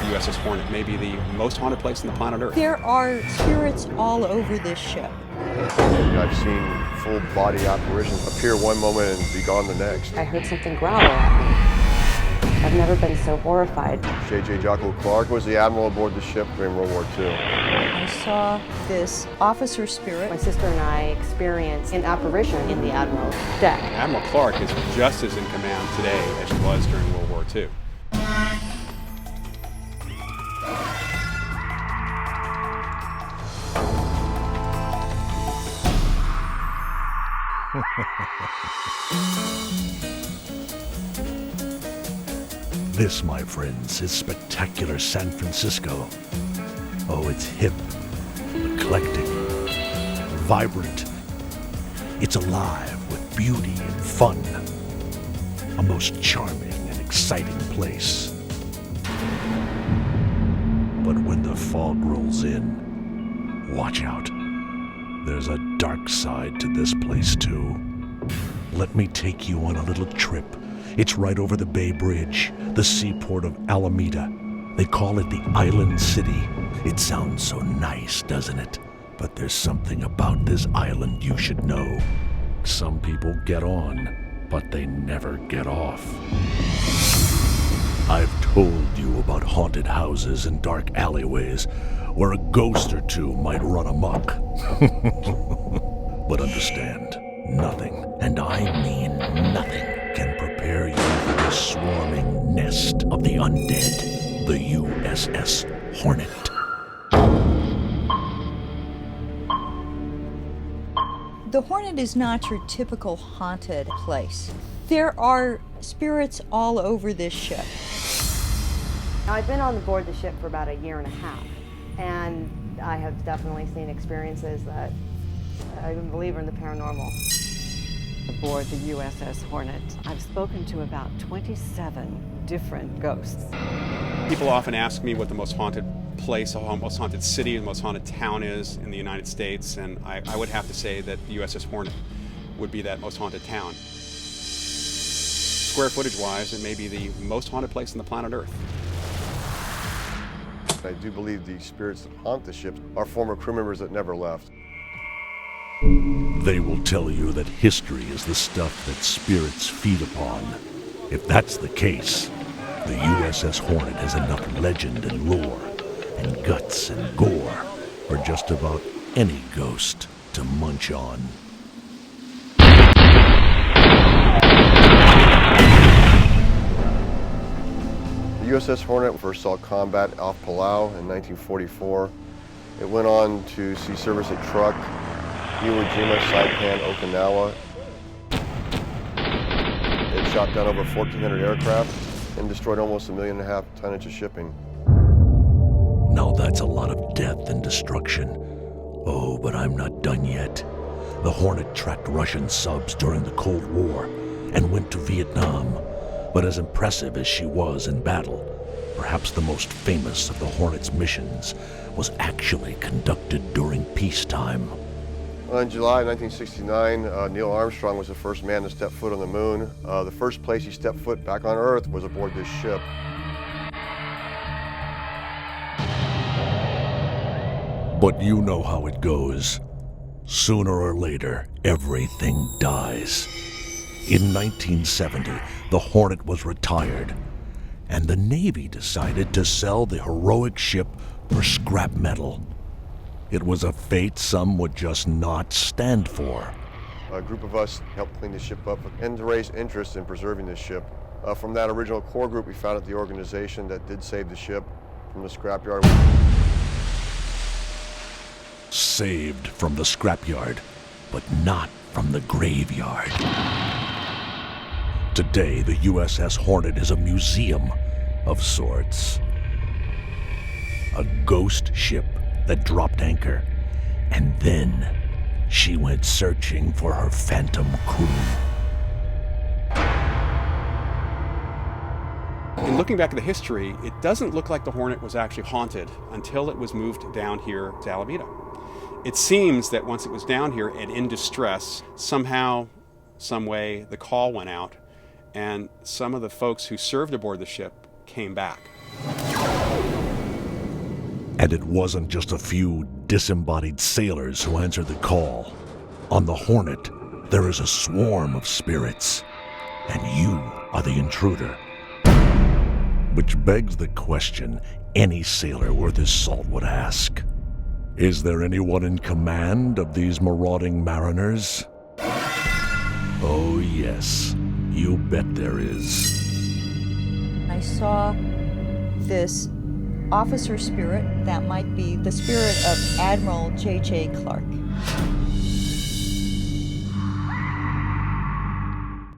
USS Hornet may be the most haunted place on the planet Earth. There are spirits all over this ship. I've seen full body apparitions appear one moment and be gone the next. I heard something growl at me. I've never been so horrified. J.J. Jocko Clark was the admiral aboard the ship during World War II. I saw this officer spirit. My sister and I experienced an apparition in the Admiral's deck. Admiral Clark is just as in command today as she was during World War II. This, my friends, is spectacular San Francisco. Oh, it's hip, eclectic, vibrant. It's alive with beauty and fun. A most charming and exciting place. But when the fog rolls in, watch out. There's a dark side to this place, too. Let me take you on a little trip. It's right over the Bay Bridge, the seaport of Alameda. They call it the Island City. It sounds so nice, doesn't it? But there's something about this island you should know. Some people get on, but they never get off. I've told you about haunted houses and dark alleyways where a ghost or two might run amok. But understand, nothing, and I mean nothing, can prepare you for the swarming nest of the undead, the USS Hornet. The Hornet is not your typical haunted place. There are spirits all over this ship. I've been on board the ship for about a year and a half, and I have definitely seen experiences that I'm a believer in the paranormal. Aboard the USS Hornet, I've spoken to about 27 different ghosts. People often ask me what the most haunted place, the most haunted city, the most haunted town is in the United States, and I would have to say that the USS Hornet would be that most haunted town. Square footage-wise, it may be the most haunted place on the planet Earth. I do believe the spirits that haunt the ship are former crew members that never left. They will tell you that history is the stuff that spirits feed upon. If that's the case, the USS Hornet has enough legend and lore, and guts and gore for just about any ghost to munch on. The USS Hornet first saw combat off Palau in 1944. It went on to see service at Truk, Iwo Jima, Saipan, Okinawa. It shot down over 1,400 aircraft and destroyed almost 1.5 million tonnage of shipping. Now that's a lot of death and destruction. Oh, but I'm not done yet. The Hornet tracked Russian subs during the Cold War and went to Vietnam. But as impressive as she was in battle, perhaps the most famous of the Hornet's missions was actually conducted during peacetime. In July 1969, Neil Armstrong was the first man to step foot on the moon. The first place he stepped foot back on Earth was aboard this ship. But you know how it goes. Sooner or later, everything dies. In 1970, the Hornet was retired, and the Navy decided to sell the heroic ship for scrap metal. It was a fate some would just not stand for. A group of us helped clean the ship up and to raise interest in preserving the ship. From that original core group, we founded the organization that did save the ship from the scrapyard. Saved from the scrapyard, but not from the graveyard. Today, the USS Hornet is a museum of sorts. A ghost ship that dropped anchor, and then she went searching for her phantom crew. In looking back at the history, it doesn't look like the Hornet was actually haunted until it was moved down here to Alameda. It seems that once it was down here and in distress, somehow, some way, the call went out, and some of the folks who served aboard the ship came back. And it wasn't just a few disembodied sailors who answered the call. On the Hornet, there is a swarm of spirits, and you are the intruder. Which begs the question any sailor worth his salt would ask. Is there anyone in command of these marauding mariners? Oh yes, you bet there is. I saw this officer spirit that might be the spirit of Admiral J.J. Clark.